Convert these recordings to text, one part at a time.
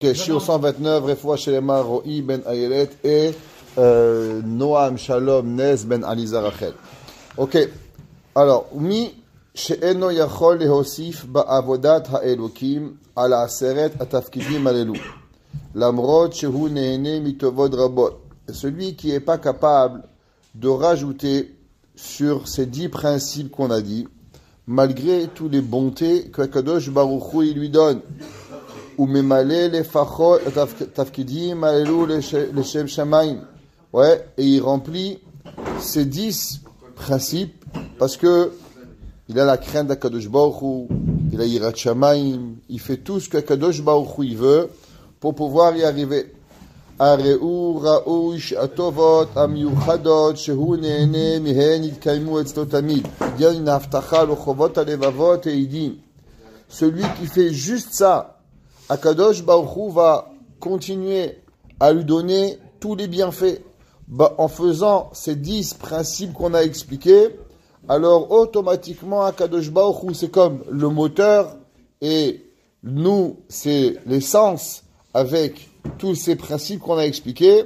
Shir 129, Refoua Shelema Ro'i ben Ayelet et Noam Shalom Nez ben Aliza Rachel. Ok, alors, Mi she'eno yachol lehosif ba'avodat ha'elokim ala aseret atafkidim alelu. Lamrot shehu nehene mitovod rabot. Celui qui n'est pas capable de rajouter sur ces 10 principes qu'on a dit, malgré toutes les bontés que Kadosh Baruch Hu lui donne. Ou memale les fachot tafkidim alelu leshem shamaim. Ouais, et il remplit ces 10 principes parce que il a la crainte d'Akadosh Baruch Hu, il a yirat shamaim, il fait tout ce qu'Akadosh Baruch Hu il veut pour pouvoir y arriver. Areu ra'u shatovot amiyuchadot shehu nehene mihen yitkaimu etzlo tamid. Il y a une haftacha lochovot alevavot et il dit, celui qui fait juste ça, Akadosh Baruch Hu va continuer à lui donner tous les bienfaits. En faisant ces 10 principes qu'on a expliqués, alors automatiquement Akadosh Baruch Hu c'est comme le moteur et nous c'est l'essence avec tous ces principes qu'on a expliqués.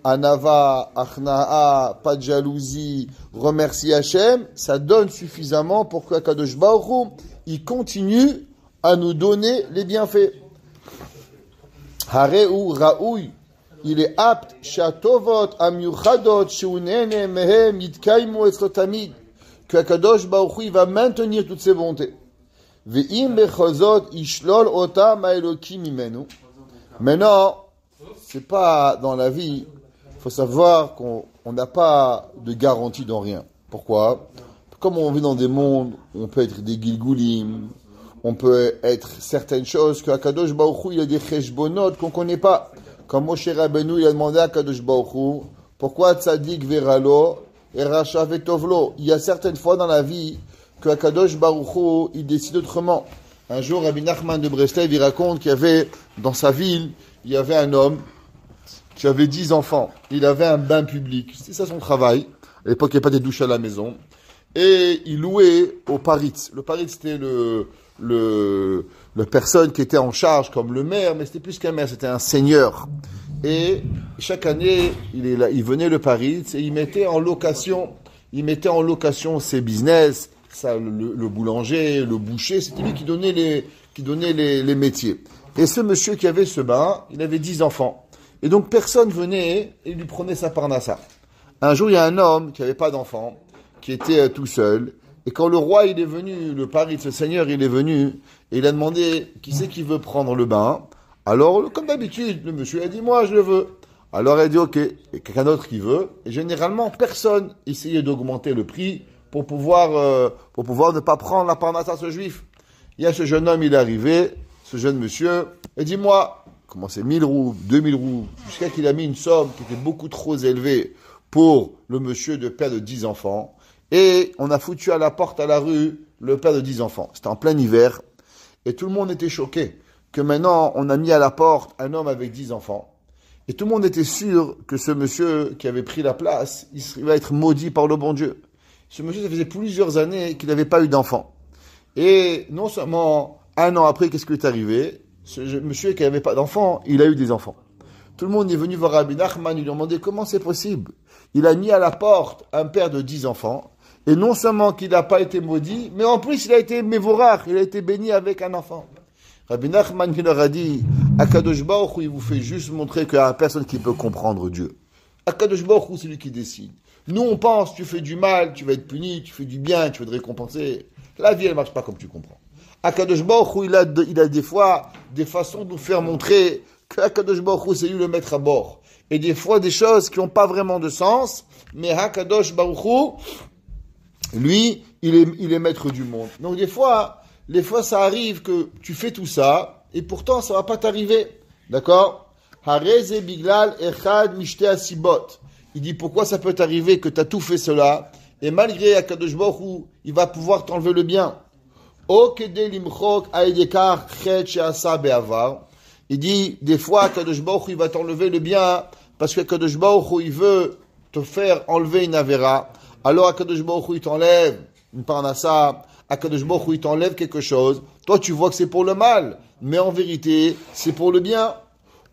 Anava, Achnaa, pas de jalousie, remercie Hachem, ça donne suffisamment pour que Akadosh Baruch Hu il continue à nous donner les bienfaits. Hareu Raoui, il est apte, Shatovot, Amyuchadot, Sheunene, Mehem, Yitkaimu, Etzlotamid, que Akadosh Baruch Hu va maintenir toutes ses bontés. Ve'im bechozot, Ishlol otam ha'elokim imenu. Maintenant, c'est pas dans la vie, il faut savoir qu'on n'a pas de garantie dans rien. Pourquoi? Comme on vit dans des mondes, on peut être des Gilgulim, on peut être certaines choses que Akadosh Baruch Hu, il y a des cheshbonot qu'on connaît pas. Comme Moshe Rabbeinu, il a demandé à Akadosh Baruch Hu, pourquoi tzadik veralo et racha vetovlo? Il y a certaines fois dans la vie que Akadosh Baruch Hu, il décide autrement. Un jour, Rabbi Nachman de Breslev, il raconte qu'il y avait, dans sa ville, il y avait un homme qui avait 10 enfants. Il avait un bain public. C'est ça son travail. À l'époque, il n'y avait pas des douches à la maison. Et il louait au paritz. Le paritz, c'était la personne qui était en charge comme le maire, mais c'était plus qu'un maire, c'était un seigneur. Et chaque année, il venait le paritz et il mettait en location ses business, ça, le boulanger, le boucher, c'était lui qui donnait les métiers. Et ce monsieur qui avait ce bain, il avait 10 enfants. Et donc personne venait et lui prenait sa parnassa. Un jour, il y a un homme qui n'avait pas d'enfants, qui était tout seul. Et quand le roi, il est venu, le paritz, le seigneur, il est venu, et il a demandé qui c'est qui veut prendre le bain. Alors, comme d'habitude, le monsieur a dit, moi, je le veux. Alors, il a dit, ok, et quelqu'un d'autre qui veut. Et généralement, personne essayait d'augmenter le prix pour pouvoir ne pas prendre la parnassa à ce juif. Il y a ce jeune homme, il est arrivé, ce jeune monsieur, et dit, moi, comment c'est 1000 roues, 2000 roues, jusqu'à qu'il a mis une somme qui était beaucoup trop élevée pour le monsieur de père de 10 enfants. Et on a foutu à la porte, à la rue, le père de 10 enfants. C'était en plein hiver. Et tout le monde était choqué que maintenant, on a mis à la porte un homme avec 10 enfants. Et tout le monde était sûr que ce monsieur qui avait pris la place, il va être maudit par le bon Dieu. Ce monsieur, ça faisait plusieurs années qu'il n'avait pas eu d'enfant. Et non seulement, un an après, qu'est-ce qui est arrivé? Ce monsieur qui n'avait pas d'enfant, il a eu des enfants. Tout le monde est venu voir Rabbi Nachman, il lui a demandé comment c'est possible. Il a mis à la porte un père de 10 enfants. Et non seulement qu'il n'a pas été maudit, mais en plus il a été mévorach, il a été béni avec un enfant. Rabbi Nachman qui leur a dit, Akadosh Baruch Hu, il vous fait juste montrer qu'il y a personne qui peut comprendre Dieu. Akadosh Baruch Hu, c'est lui qui décide. Nous on pense, tu fais du mal, tu vas être puni, tu fais du bien, tu veux te récompenser. La vie elle marche pas comme tu comprends. Akadosh Baruch Hu, il a des fois des façons de nous faire montrer que Akadosh Baruch Hu, c'est lui le maître à bord. Et des fois des choses qui n'ont pas vraiment de sens, mais Akadosh Baruch Hu, lui, il est maître du monde. Donc des fois, ça arrive que tu fais tout ça, et pourtant ça va pas t'arriver. D'accord? Hareze biglal echad mishte asibot. Il dit pourquoi ça peut t'arriver que tu as tout fait cela, et malgré Akadosh Baruch Hu, il va pouvoir t'enlever le bien. O kede limchok aidekar chet she'asa be'avar. Il dit des fois Akadosh Baruch Hu, il va t'enlever le bien, parce que Akadosh Baruch Hu, il veut te faire enlever une avera. Alors Akadosh Baruch Hu, il t'enlève une parnassa, Akadosh Baruch Hu, il t'enlève quelque chose. Toi, tu vois que c'est pour le mal, mais en vérité, c'est pour le bien.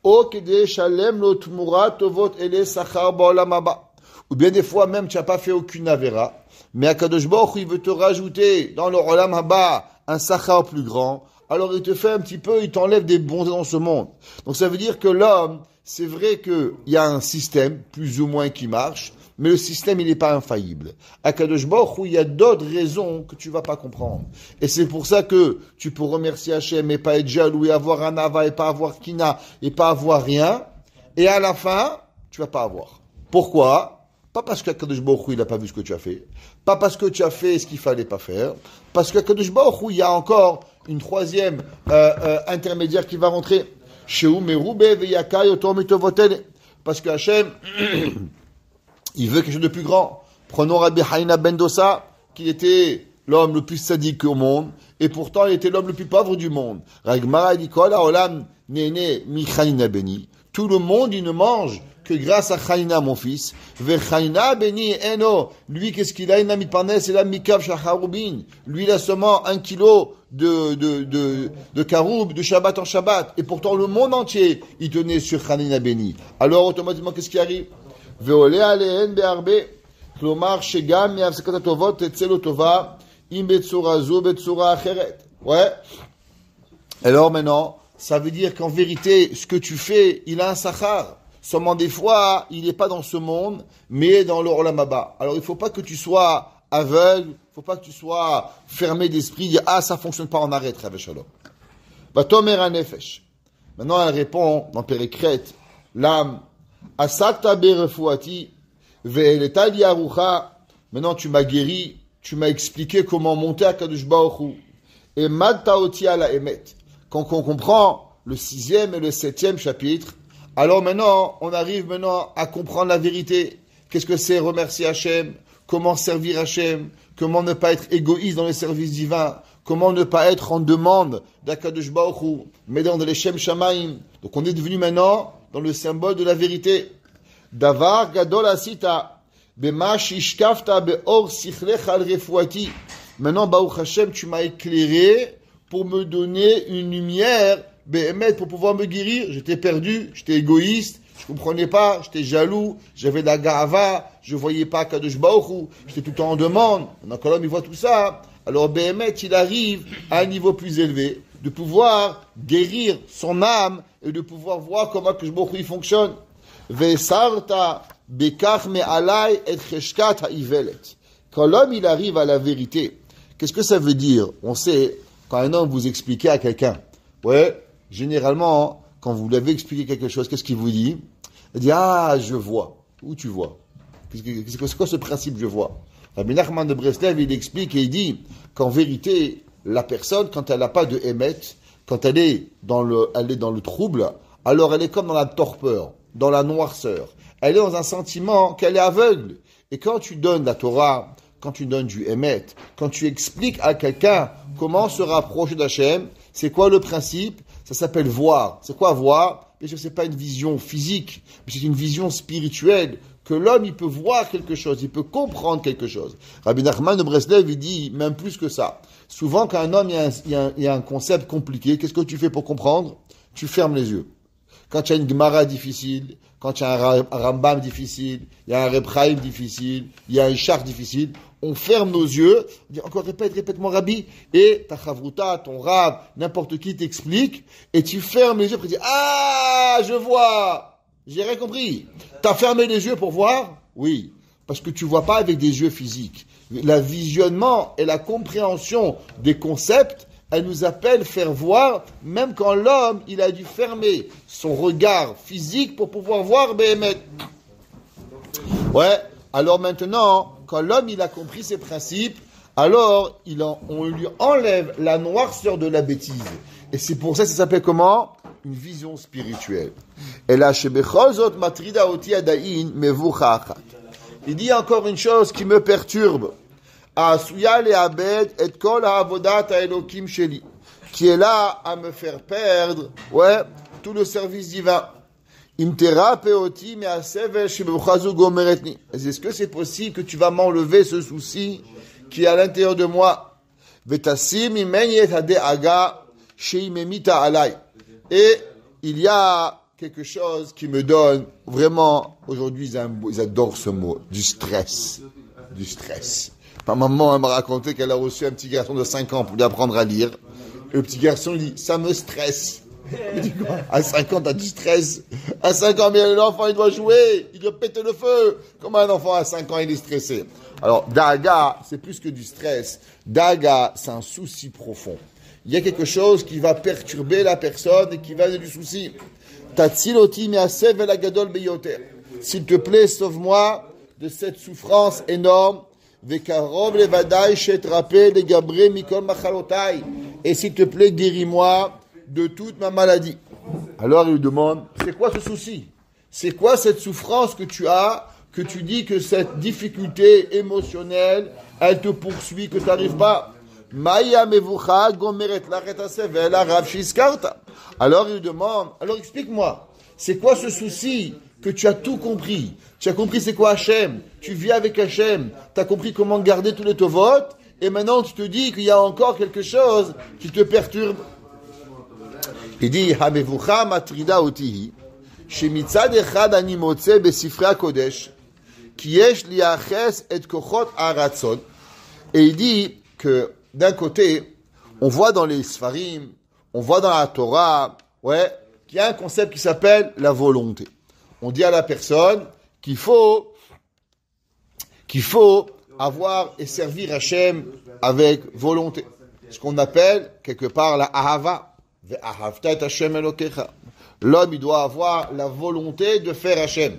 O kede shalem lo tmura tovot ele sachar ba'olam haba. Ou bien des fois même tu n'as pas fait aucune avera, mais Akadosh Baruch Hu, il veut te rajouter dans le olam haba un sachar plus grand. Alors il te fait un petit peu, il t'enlève des bontés dans ce monde. Donc ça veut dire que l'homme, c'est vrai qu'il y a un système plus ou moins qui marche, mais le système, il n'est pas infaillible. À Kadosh Baruch Hu, il y a d'autres raisons que tu vas pas comprendre. Et c'est pour ça que tu peux remercier Hachem et pas être jaloux et avoir un ava et pas avoir kina et pas avoir rien. Et à la fin, tu vas pas avoir. Pourquoi? Pas parce qu'Akadosh Baruch Hu, il n'a pas vu ce que tu as fait. Pas parce que tu as fait ce qu'il fallait pas faire. Parce qu'Akadosh Baruch Hu, il y a encore une troisième intermédiaire qui va rentrer. Sheu merube veyakai otor mitovotele. Parce que Hachem, il veut quelque chose de plus grand. Prenons Rabbi Haïna ben Dosa, qui était l'homme le plus sadique au monde, et pourtant il était l'homme le plus pauvre du monde. Ragmara dit Kol haolam nene mi Haïna beni. Tout le monde, il ne mange que grâce à Haïna, mon fils. Ve Haïna beni eno. Lui, qu'est-ce qu'il a? Il n'a mis parnes, c'est la mikav shaharubin. Lui, il a seulement 1 kilo de karoub, de Shabbat en Shabbat. Et pourtant, le monde entier, il tenait sur Haïna beni. Alors, automatiquement, qu'est-ce qui arrive? ועולה עליהן בהרבה, כלומר שגם מהפסקת הטובות תצא לו טובה, אם בצורה זו בצורה אחרת. Ouais. Alors maintenant, ça veut dire qu'en vérité, ce que tu fais, il a un sachar. Seulement des fois, il n'est pas dans ce monde, mais dans le olam haba. Alors il ne faut pas que tu sois aveugle, il ne faut pas que tu sois fermé d'esprit, dire ah ça fonctionne pas, on arrête, Rav Shalom. Vatomer hanefesh. Maintenant elle répond dans Pérécret, l'âme. Asakta berefuati ve'eleta li arucha. Maintenant tu m'as guéri, tu m'as expliqué comment monter à Kadosh Baruch Hu. Et madta oti ala emet. Quand on comprend le 6e et le 7e chapitre, alors maintenant on arrive maintenant à comprendre la vérité. Qu'est-ce que c'est remercier Hachem? Comment servir Hachem? Comment ne pas être égoïste dans le service divin? Comment ne pas être en demande d'Akadosh Baruch Hu, mais dans les Shem Shamaim? Donc on est devenu maintenant dans le symbole de la vérité. Davar gadol asita bema shishkafta beor sichlecha al refuati. Maintenant, Baruch Hashem, tu m'as éclairé pour me donner une lumière, pour pouvoir me guérir. J'étais perdu, j'étais égoïste, je comprenais pas, j'étais jaloux, j'avais de la gava, je voyais pas Kadosh Baruch Hu, j'étais tout le temps en demande. Maintenant, quand l'homme il voit tout ça, alors Béhémet, il arrive à un niveau plus élevé, de pouvoir guérir son âme et de pouvoir voir comment que Baruch Hu fonctionne. Vesarta bekach me'alai et cheshkat ha'ivelet. Quand l'homme il arrive à la vérité, qu'est-ce que ça veut dire? On sait, quand un homme vous explique à quelqu'un, ouais, généralement, quand vous l'avez expliqué quelque chose, qu'est-ce qu'il vous dit? Il dit, ah, je vois. Où tu vois? C'est quoi ce principe, je vois? Rabbi Nachman de Breslev, il explique et il dit qu'en vérité, la personne, quand elle n'a pas de émet, quand elle est dans le trouble, alors elle est comme dans la torpeur, dans la noirceur. Elle est dans un sentiment qu'elle est aveugle. Et quand tu donnes la Torah, quand tu donnes du émet, quand tu expliques à quelqu'un comment se rapprocher d'Hachem, c'est quoi le principe? Ça s'appelle voir. C'est quoi voir? Bien sûr, c'est pas une vision physique, mais c'est une vision spirituelle, que l'homme, il peut voir quelque chose, il peut comprendre quelque chose. Rabbi Nachman de Breslev, il dit même plus que ça. Souvent, quand un homme, il y a un concept compliqué, qu'est-ce que tu fais pour comprendre? Tu fermes les yeux. Quand tu as une Gemara difficile, quand tu as un Rambam difficile, il y a un Reb Chaim difficile, il y a un Shach difficile, on ferme nos yeux, on dit encore répète-moi Rabbi, et ta Chavruta, ton Rav, n'importe qui t'explique, et tu fermes les yeux pour dire, ah, je vois, j'ai rien compris. T'as fermé les yeux pour voir? Oui, parce que tu vois pas avec des yeux physiques. Le visionnement et la compréhension des concepts, elle nous appelle faire voir, même quand l'homme, il a dû fermer son regard physique pour pouvoir voir Béhémet. Ouais, alors maintenant, quand l'homme, il a compris ces principes, alors on lui enlève la noirceur de la bêtise. Et c'est pour ça que ça s'appelle comment? Une vision spirituelle. Et là, chez Bechozot, Matrida Oti Adain, Mevucha Achat. Il dit encore une chose qui me perturbe. Asuya le'abed et kol ha'avodat ha'elokim sheli, qui est là à me faire perdre, ouais, tout le service divin. Imtera peoti me'asevel shebechazu gomeretni. Est-ce que c'est possible que tu vas m'enlever ce souci qui est à l'intérieur de moi? Vetasim imeni et hade'aga sheimemita alai. Et il y a quelque chose qui me donne vraiment, aujourd'hui ils adorent ce mot, du stress. Du stress. Ma maman elle m'a raconté qu'elle a reçu un petit garçon de 5 ans pour lui apprendre à lire. Et le petit garçon dit, ça me stresse. Il dit quoi? À 5 ans, t'as du stress. À 5 ans, mais l'enfant, il doit jouer. Il doit péter le feu. Comment un enfant à 5 ans, il est stressé? Alors, Daga, c'est plus que du stress. Daga, c'est un souci profond. Il y a quelque chose qui va perturber la personne et qui va donner du souci. Tatsiloti miasev el agadol beyoter. S'il te plaît, sauve-moi de cette souffrance énorme. Vekarov levadai shetrape legabre mikol machalotai. Et s'il te plaît, guéris-moi de toute ma maladie. Alors il lui demande, c'est quoi ce souci? C'est quoi cette souffrance que tu as, que tu dis que cette difficulté émotionnelle, elle te poursuit, que tu n'arrives pas? Alors il lui demande, alors explique-moi, c'est quoi ce souci que tu as tout compris? Tu as compris c'est quoi Hachem? Tu vis avec Hachem, tu as compris comment garder tous les tovot, et maintenant tu te dis qu'il y a encore quelque chose qui te perturbe. Il dit, Hamevucha matrida otihi, shemitzad echad ani motze besifrei hakodesh, ki yesh liaches et kochot haratzon. Et il dit que d'un côté, on voit dans les Sfarim, on voit dans la Torah, qu'il y a un concept qui s'appelle la volonté. On dit à la personne qu'il faut avoir et servir Hachem avec volonté. Ce qu'on appelle quelque part la ahava. L'homme, il doit avoir la volonté de faire Hachem.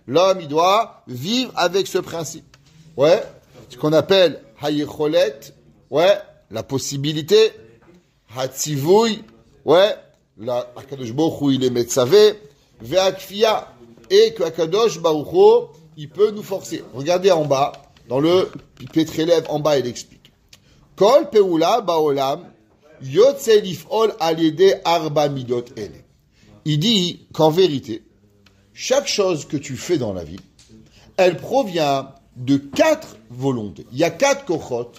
L'homme, il doit vivre avec ce principe. Ce qu'on appelle hayecholet, la possibilité, hatzivouy, la Akadosh Baruch Hu, il est metzavé, ve'akfia, et que Akadosh Baruch Hu, il peut nous forcer. Regardez en bas, dans le Pétrélève, en bas, il explique. Kol peula baolam, yotze lif'ol al yedei arba midot ele. Il dit qu'en vérité, chaque chose que tu fais dans la vie, elle provient de 4 volontés. Il y a 4 kochot,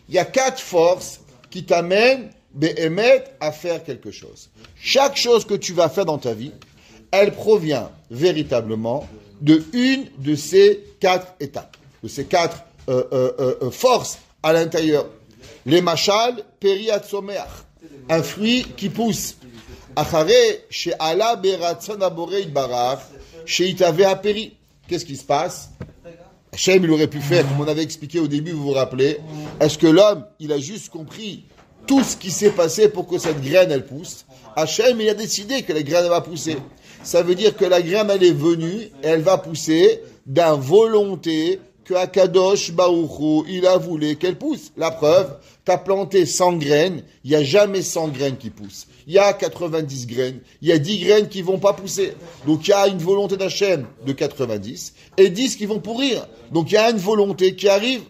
il y a 4 forces qui t'amènent be'emet à faire quelque chose. Chaque chose que tu vas faire dans ta vie, elle provient véritablement de une de ces 4 étapes, de ces 4 forces à l'intérieur. Les machal periat someach, un fruit qui pousse. Achare she'ala beratzon haborei yitbarach she'itaveh haperi. Qu'est-ce qui se passe? Hachem, il aurait pu faire, comme on avait expliqué au début, vous vous rappelez. Est-ce que l'homme, il a juste compris tout ce qui s'est passé pour que cette graine, elle pousse? Hachem, il a décidé que la graine, elle va pousser. Ça veut dire que la graine, elle est venue, et elle va pousser d'un volonté que Akadosh Baruch Hu, il a voulu qu'elle pousse. La preuve, tu as planté 100 graines, il n'y a jamais 100 graines qui poussent. Il y a 90 graines, il y a 10 graines qui vont pas pousser. Donc il y a une volonté d'Hachem de 90 et 10 qui vont pourrir. Donc il y a une volonté qui arrive.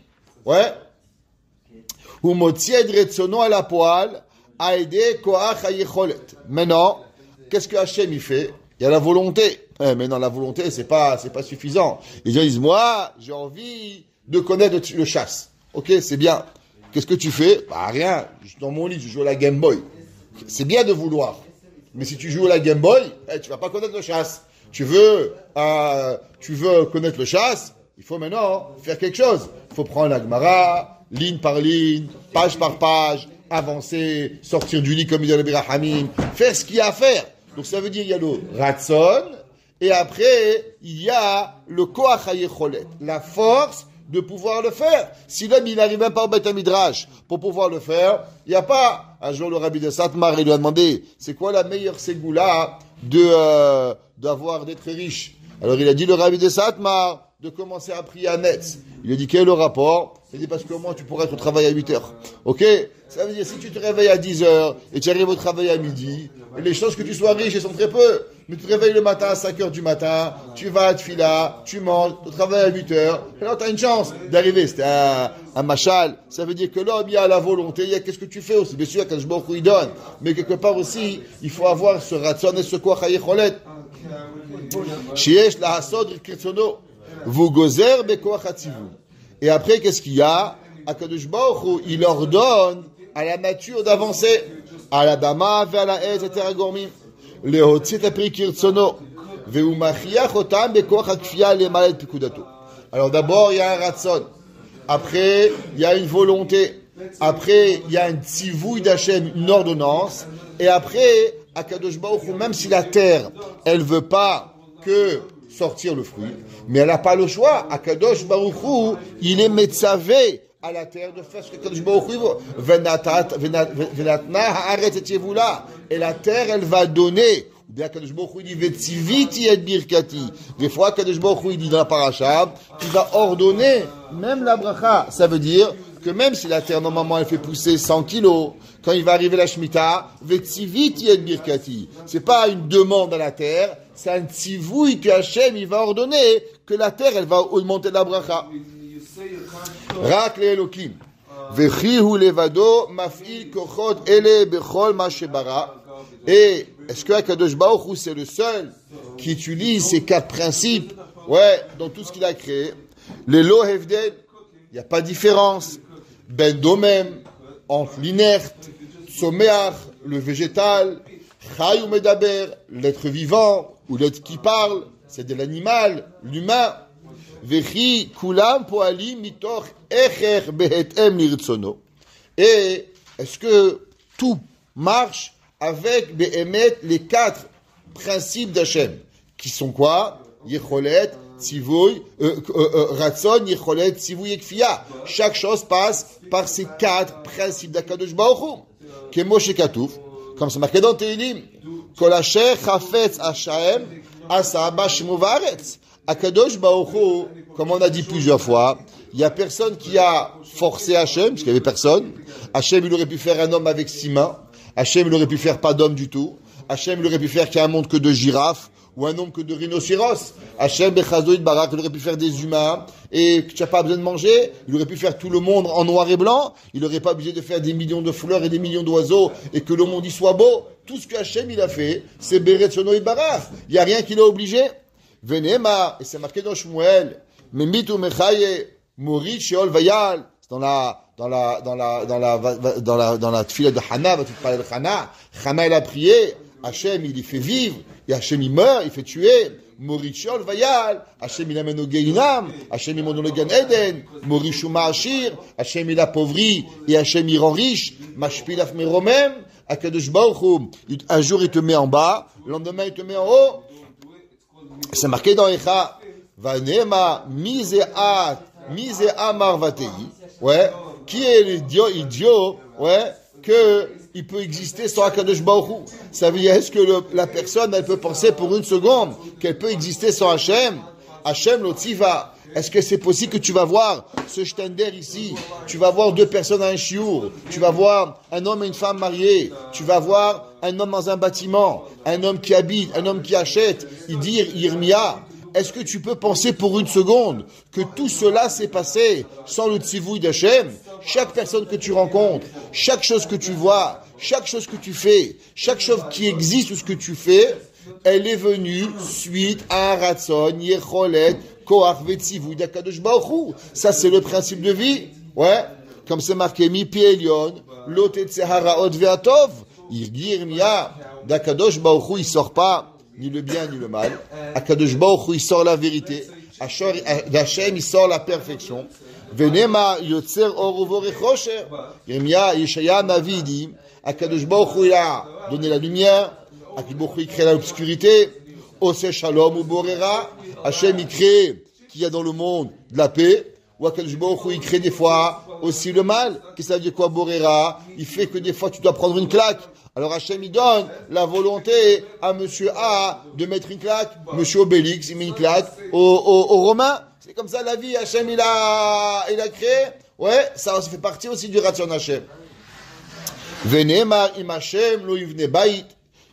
Maintenant, qu'est-ce que Hachem il fait? Il y a la volonté. Mais non, la volonté, c'est pas suffisant. Les gens disent, moi, j'ai envie de connaître le chasse. Ok, c'est bien. Qu'est-ce que tu fais? Bah, rien. Je suis dans mon lit, je joue à la Game Boy. C'est bien de vouloir. Mais si tu joues à la Game Boy, tu vas pas connaître le chasse. Tu veux connaître le chasse, il faut maintenant faire quelque chose. Il faut prendre la Gemara, ligne par ligne, page par page, avancer, sortir du lit comme il dit le Birahamim, faire ce qu'il y a à faire. Donc ça veut dire il y a le Ratson, et après il y a le Koach HaYecholet, la force de pouvoir le faire. Si l'homme il n'arrive même pas au Beth Midrash pour pouvoir le faire, il n'y a pas. Un jour le Rabbi de Satmar il lui a demandé c'est quoi la meilleure ségoula d'être riche. Alors il a dit le Rabbi de Satmar de commencer à prier à Netz. Il a dit quel est le rapport? Il a dit parce que moi tu pourrais être au travail à 8 heures. Ok? Ça veut dire si tu te réveilles à 10 heures et tu arrives au travail à midi, les chances que tu sois riche elles sont très peu. Mais tu te réveilles le matin à 5 heures du matin, tu vas à Tfila, tu manges, tu travailles à 8 heures, alors tu as une chance d'arriver. C'était un machal. Ça veut dire que l'homme, il y a la volonté, il y a qu'est-ce que tu fais aussi. Bien sûr, quand je beaucoup il donne. Mais quelque part aussi, il faut avoir ce ratson et ce koach hayecholet. Shiesh la hasod kirtsono. Vous gozer bekoach hatzivu. Et après, qu'est-ce qu'il y a? Akadosh Baruch Hu, il ordonne à la nature d'avancer. À la dama, vers la haie, etc. Gormim. להוציא את הפרי כרצונו, והוא מכריח אותם בכוח הכפייה למלא את פקודתו. Alors d'abord, il y a un ratson. Après, il y a une volonté. Après, il y a un tzivouï d'Hachem, une ordonnance. Et après, Akadosh Baruch Hu, même si la terre, elle veut pas que sortir le fruit, mais elle n'a pas le choix. Akadosh Baruch Hu, il est metzavé à la terre de faire ce que Akadosh Baruch Hu veut. Et la terre, elle va donner. Bien Akadosh Baruch Hu dit vetziviti et birkati. Des fois, Akadosh Baruch Hu dit dans la paracha qu'il va ordonner même la bracha. Ça veut dire que même si la terre normalement elle fait pousser 100 kilos, quand il va arriver la Shemitah, vetziviti et birkati. C'est pas une demande à la terre, c'est un tzivouï que Hachem il va ordonner que la terre elle va augmenter la bracha. Rak le Elokim. Vechi hu levado maf'il kochot ele bechol ma shebara. Et est-ce que Akadosh Baruch Hu c'est le seul qui utilise ces 4 principes, dans tout ce qu'il a créé? Les lo hevdel, il n'y a pas de différence. Ben domem, entre l'inerte, tsomeach, le végétal, chay ou medaber, l'être vivant ou l'être qui parle, c'est de l'animal, l'humain. Vechi kulam poalim mitoch echer behetem lirtsono. Et est-ce que tout marche avec Behemet les 4 principes d'Hachem, qui sont quoi? Yecholet, Tzivouy, Ratson, Yecholet, Tzivouy et Kfia. Chaque chose passe par ces 4 principes d'Akadosh Baruch Hu. Kemo shekatouf, comme c'est marqué dans Teilim, Kol asher chafetz Hashem, asa ba shemo vaaretz. Akadosh Baruch Hu, comme on a dit plusieurs fois, il y a personne qui a forcé Hachem, parce qu'il n'y avait personne. Hachem, il aurait pu faire un homme avec 6 mains. Hachem, il aurait pu faire pas d'homme du tout. Hachem, il aurait pu faire qu'il y a un monde que de girafes ou un monde que de rhinocéros. Hachem, Bechazoïd Barak, il aurait pu faire des humains et que tu n'as pas besoin de manger. Il aurait pu faire tout le monde en noir et blanc. Il n'aurait pas obligé de faire des millions de fleurs et des millions d'oiseaux et que le monde y soit beau. Tout ce que Hachem, il a fait, c'est Beretzono Barak. Il n'y a rien qui l'a obligé. Venema, et c'est marqué dans Shmuel, Memit ou Mechaye, Morit, Sheol, Vayal. C'est dans la tefila de Hana, tu parlais de Hana. Hana, elle a prié. Hachem, il y fait vivre. Et Hachem, il meurt, il fait tuer. Morichol, Vayal. Hachem, il amène au Geinam. Hachem, il monte dans le Gan Eden. Morichuma Ashir. Hachem, il appauvrit. Et Hachem, il rend riche. Mashpilaf Meromem. Akadosh Baruch Hu. Un jour, il te met en bas. Le lendemain, il te met en haut. C'est marqué dans Echa. Vanema, Miseat. Miseat Marvatei. Qui est l'idiot, que il peut exister sans Akadosh Baruch Hu. Ça veut dire, est-ce que la personne, elle peut penser pour une seconde qu'elle peut exister sans Hachem? Hachem l'otziva. Est-ce que c'est possible que tu vas voir ce stender ici? Tu vas voir 2 personnes à un chiour. Tu vas voir un homme et une femme mariés. Tu vas voir un homme dans un bâtiment. Un homme qui habite, un homme qui achète. Il dit, Yirmia. Est-ce que tu peux penser pour une seconde que tout cela s'est passé sans le tzivouï d'Hachem? Chaque personne que tu rencontres, chaque chose que tu vois, chaque chose que tu fais, chaque chose qui existe ou ce que tu fais, elle est venue suite à un ratson, yecholet, koach vetzivouï d'Akadosh Baruch Hu. Ça, c'est le principe de vie. Comme c'est marqué, mi pi elyon, lo tetzeh haraot ve'atov. Yirmia, d'Akadosh Baruch Hu, il sort pas ni le bien ni le mal. Akadosh Baruch Hu, il sort la vérité. Hachem, il sort la perfection. Venema yotzer or uvor echosher. Yeshaya Navi dit, Akadosh Baruch Hu, il a donné la lumière. Akadosh Baruch Hu, il crée l'obscurité. Ose shalom ou borera. Hachem, il crée qu'il y a dans le monde de la paix. Ou Akadosh Baruch Hu, il crée des fois aussi le mal. Qu'est-ce que ça veut dire quoi, borera? Il fait que des fois tu dois prendre une claque. Alors Hachem, il donne la volonté à monsieur A de mettre une claque. Monsieur Obélix, il met une claque aux Romains. C'est comme ça la vie. Hachem, il a créé. Ça fait partie aussi du ration Hachem. Venemar im Hachem lo yivne bait,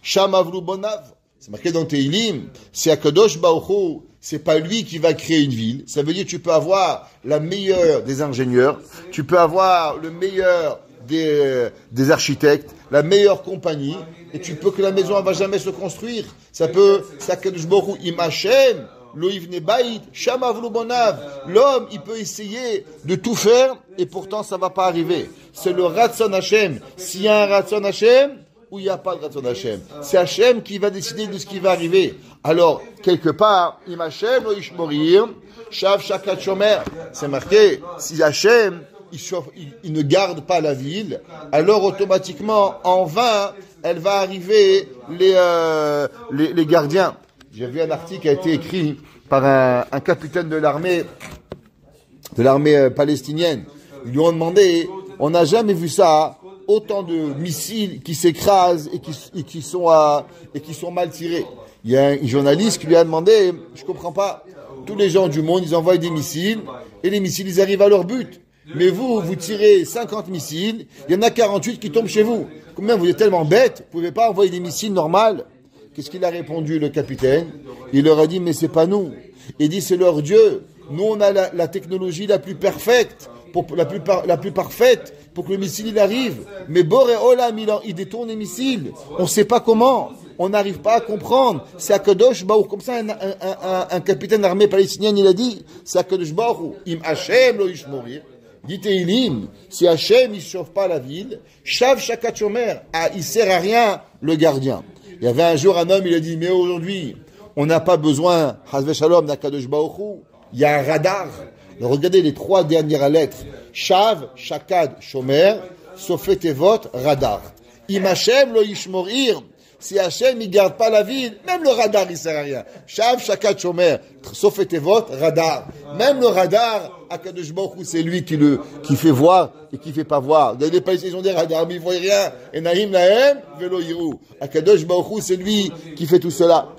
sham avlu bonav. C'est marqué dans Teilim. C'est Akadosh Baruch Hu. C'est pas lui qui va créer une ville. Ça veut dire que tu peux avoir la meilleure des ingénieurs. Tu peux avoir le meilleur des architectes, la meilleure compagnie, et tu peux que la maison ne va jamais se construire. Ça peut, ça Kadosh Baruch Hu, Imachem, lo yivne bait, sham avlu bonav. L'homme, il peut essayer de tout faire, et pourtant ça va pas arriver. C'est le Ratson Hashem. S'il y a un Ratson Hashem, où il n'y a pas de Ratzon Hashem. C'est Hashem qui va décider de ce qui va arriver. Alors, quelque part, Im Hashem lo ishmorir, shav shakat shomer. C'est marqué, si Hashem, il ne garde pas la ville, alors automatiquement, en vain, elle va arriver les gardiens. J'ai vu un article qui a été écrit par un capitaine de l'armée palestinienne. Ils lui ont demandé, on n'a jamais vu ça, autant de missiles qui s'écrasent et qui sont mal tirés. Il y a un journaliste qui lui a demandé, je comprends pas, tous les gens du monde, ils envoient des missiles, et les missiles, ils arrivent à leur but. Mais vous tirez 50 missiles, il y en a 48 qui tombent chez vous. Combien vous êtes tellement bêtes, vous pouvez pas envoyer des missiles normaux? Qu'est-ce qu'il a répondu, le capitaine? Il leur a dit, mais c'est pas nous. Il dit, c'est leur Dieu. Nous, on a la technologie la plus parfaite, la plus parfaite, pour que le missile, il arrive. Mais Boré Olam, il détourne les missiles. On sait pas comment. On n'arrive pas à comprendre. C'est Akadosh Baruch. Comme ça, un capitaine d'armée palestinienne, il a dit, c'est Akadosh Baruch. Im Hashem lo ishmorir. Dit Teilim, si Hashem, il chauffe pas la ville, Shav Shakat Shomer, il sert à rien, le gardien. Il y avait un jour un homme, il a dit, mais aujourd'hui, on n'a pas besoin, Hazve Shalom, d'Akadosh Baruch Hu. Il y a un radar. Regardez les 3 dernières lettres. Shav, Shakad, Shomer, Sofet Evot, radar. Im Hashem lo yishmorir. Si Hashem, il garde pas la ville, même le radar, il sert à rien. Shav, Shakat, Shomer, Sofet Evot, radar. Même le radar, Akadosh Baruch Hu, c'est lui qui fait voir et qui fait pas voir. Dans les Palestiniens, ils ont des radars, mais ils voient rien. Et Naïm Lahem, Velo Yiru. Akadosh Baruch Hu, c'est lui qui fait tout cela.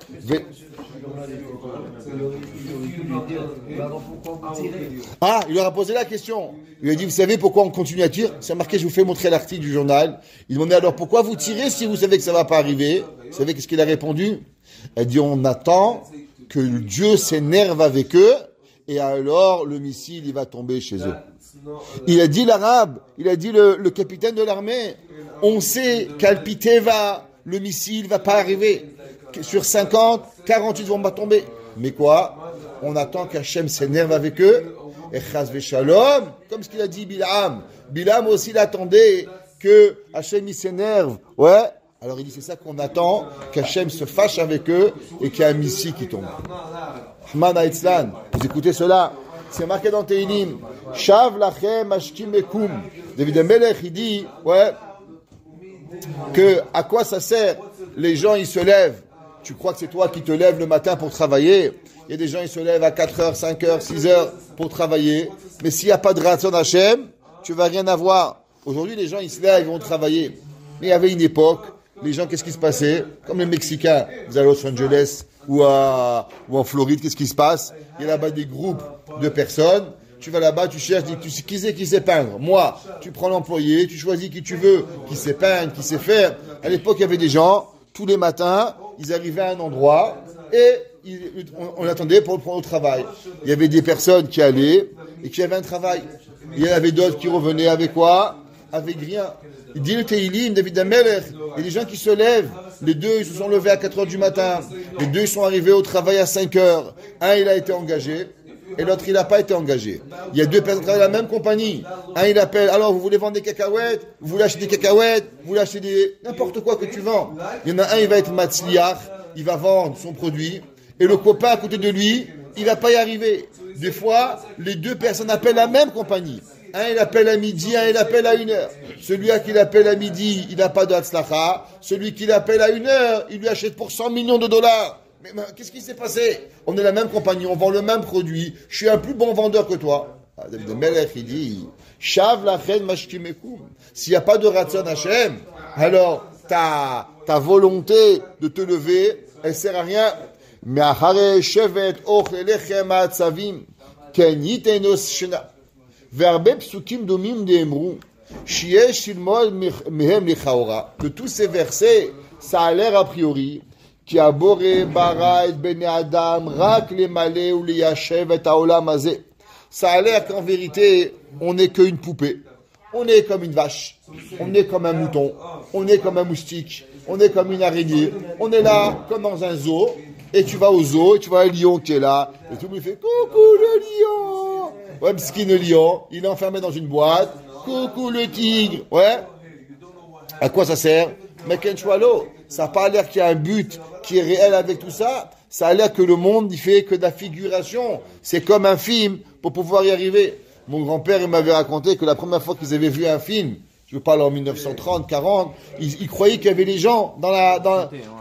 Il leur a posé la question. Il lui a dit, vous savez pourquoi on continue à tirer? C'est marqué, je vous fais montrer l'article du journal. Il demandait alors, pourquoi vous tirez si vous savez que ça va pas arriver? Vous savez qu'est-ce qu'il a répondu? Elle dit, on attend que Dieu s'énerve avec eux, et alors le missile, il va tomber chez eux. Il a dit l'arabe, il a dit le capitaine de l'armée, on sait qu'Alpiteva, le missile va pas arriver. Sur 50, 48 vont pas tomber. Mais quoi? On attend qu'Hachem s'énerve avec eux. Et Chaz Shalom, comme ce qu'il a dit Bilam. Bilam aussi l'attendait que Hachem il s'énerve. Ouais. Alors il dit c'est ça qu'on attend, qu'Hachem se fâche avec eux et qu'il y a un missile qui tombe. Ahmad Aitzlan, vous écoutez cela? C'est marqué dans Teilim. Shav lachem ashkim ekum. David Melech il dit que à quoi ça sert? Les gens ils se lèvent. Tu crois que c'est toi qui te lèves le matin pour travailler? Il y a des gens, ils se lèvent à 4h, 5h, 6h pour travailler. Mais s'il n'y a pas de Ratzon Hashem, tu vas rien avoir. Aujourd'hui, les gens, ils se lèvent, ils vont travailler. Mais il y avait une époque, les gens, qu'est-ce qui se passait? Comme les Mexicains, vous allez à Los Angeles ou en Floride, qu'est-ce qui se passe? Il y a là-bas des groupes de personnes. Tu vas là-bas, tu cherches, qui sait peindre? Moi, tu prends l'employé, tu choisis qui tu veux, qui sait peindre, qui sait faire. À l'époque, il y avait des gens, tous les matins, ils arrivaient à un endroit et on attendait pour le prendre au travail. Il y avait des personnes qui allaient et qui avaient un travail. Il y en avait d'autres qui revenaient avec quoi? Avec rien. Il dit le Teilim, David Amelech, il y a des gens qui se lèvent. Les deux, ils se sont levés à 4h du matin. Les deux, ils sont arrivés au travail à 5h. Un, il a été engagé et l'autre, il n'a pas été engagé. Il y a deux personnes qui travaillent dans la même compagnie. Un, il appelle, alors vous voulez vendre des cacahuètes? Vous voulez acheter des cacahuètes? Vous voulez acheter n'importe quoi que tu vends. Il y en a un, il va être matzliach, il va vendre son produit. Et le copain à côté de lui, il va pas y arriver. Des fois, les deux personnes appellent la même compagnie. Un, il appelle à midi, un, il appelle à 1h. Celui à qui il appelle à midi, il n'a pas de hatzlacha. Celui qui l'appelle à 1h, il lui achète pour 100 millions de dollars. Mais qu'est-ce qui s'est passé? On est la même compagnie, on vend le même produit. Je suis un plus bon vendeur que toi. David Melech, il dit, Shav lachen mashkimekum. S'il n'y a pas de Ratzon Hashem, alors ta volonté de te lever, elle sert à rien. מאחרי שבט אוכל לחם העצבים, כן ייתנוס שנה. והרבה פסוקים דומים נאמרו, שיש ללמוד מהם לכאורה. De tous ces versets, ça a l'air a priori, כי הבורא ברא את בני אדם רק למלא וליישב את העולם הזה. Ça a l'air qu'en vérité, on n'est qu'une poupée. On est comme une vache, on est comme un mouton, on est comme un moustique, on est comme une araignée. On est là comme dans un zoo. Et tu vas au zoo, et tu vois un lion qui est là, et tout le monde fait « Coucou le lion !» Ouais, parce qu'il est le lion, il est enfermé dans une boîte. « Coucou le tigre !» Ouais. À quoi ça sert? Mais Kenchwalo, ça n'a pas l'air qu'il y a un but qui est réel avec tout ça. Ça a l'air que le monde, il fait que de la figuration. C'est comme un film pour pouvoir y arriver. Mon grand-père, il m'avait raconté que la première fois qu'ils avaient vu un film, je parle en 1930, 40, ils croyaient qu'il y avait les gens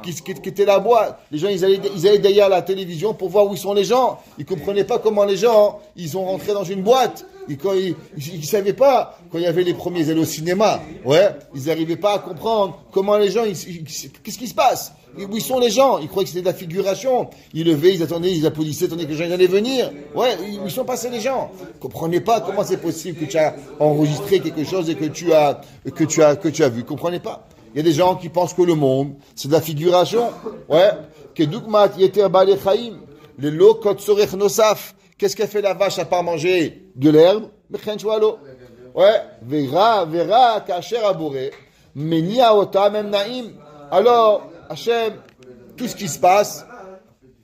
qui étaient la boîte. Les gens, ils allaient derrière la télévision pour voir où sont les gens. Ils comprenaient pas comment les gens, ils ont rentré dans une boîte. Ils savaient pas, quand il y avait les premiers, ils allaient au cinéma. Ouais. Ils n'arrivaient pas à comprendre comment les gens, qu'est-ce qui se passe? Où sont les gens? Ils croyaient que c'était de la figuration. Ils levaient, ils attendaient, ils applaudissaient, attendaient que les gens allaient venir. Ouais, ils sont passés les gens. Ils comprenaient pas comment c'est possible que tu as enregistré quelque chose et que tu as vu. Ils comprenaient pas. Il y a des gens qui pensent que le monde, c'est de la figuration. Ouais. Que dukmat yeter bale chaim. Le lo kot sorech nosaf. Qu'est-ce qu'a fait la vache à part manger de l'herbe? Ouais. Vera kasher abore. Menia ota mem naim. Alors, Hachem, tout ce qui se passe,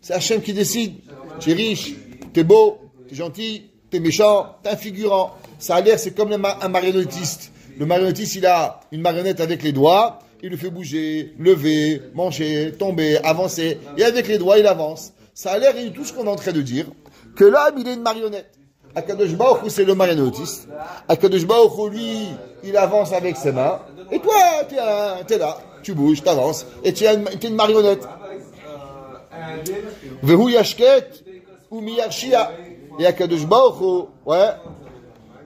c'est Hachem qui décide. Tu es riche, tu es beau, tu es gentil, tu es méchant, tu es un figurant. Ça a l'air, c'est comme un marionnettiste. Le marionnettiste, il a une marionnette avec les doigts, il le fait bouger, lever, manger, tomber, avancer. Et avec les doigts, il avance. Ça a l'air, et tout ce qu'on est en train de dire, que l'homme, il est une marionnette. Akadosh Baruch Hu, c'est le marionnettiste. Akadosh Baruch Hu, lui, il avance avec ses mains. Et toi, t'es là. Tu bouges, tu avances, et tu es une marionnette. Vehu yashket ou miyarshia. Et Akadosh Baruch Hu, ouais.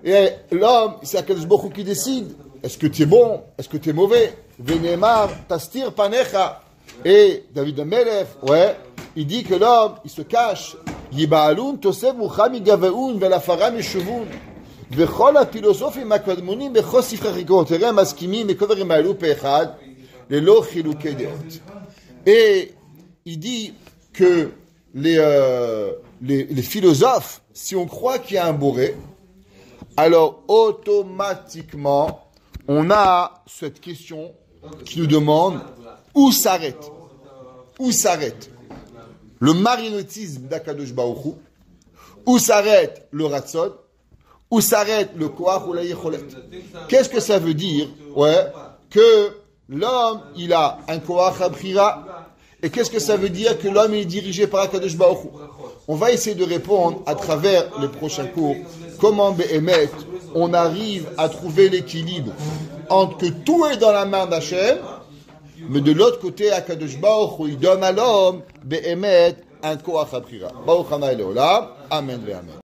Et l'homme, c'est Akadosh Baruch Hu qui décide. Est-ce que tu es bon? Est-ce que tu es mauvais? Venemar tastir panecha. Et David Amelech, ouais, il dit que l'homme, il se cache. Yibaalun toseb ucham igaveun velafara meshuvun. וכל הפילוסופים הקדמונים בכל ספרי חקרותיהם מסכימים מכל דברים האלו פה אחד ללא חילוקי דעות. Et il dit que les philosophes, si on croit qu'il y a un boré, alors automatiquement on a cette question qui nous demande où s'arrête le marionnettisme d'Akadosh Baruch Hu, où s'arrête le ratzon, où s'arrête le koach ou la yecholet. Qu'est-ce que ça veut dire? Ouais, que l'homme, il a un koach abchira. Et qu'est-ce que ça veut dire que l'homme est dirigé par Akadosh Baruch Hu? On va essayer de répondre à travers les prochains cours. Comment, Be'emet, on arrive à trouver l'équilibre entre que tout est dans la main d'Hachem, mais de l'autre côté, Akadosh Baruch Hu, il donne à l'homme, Be'emet, un koach abchira. Baruch Hana Elolam. Amen ve Amen.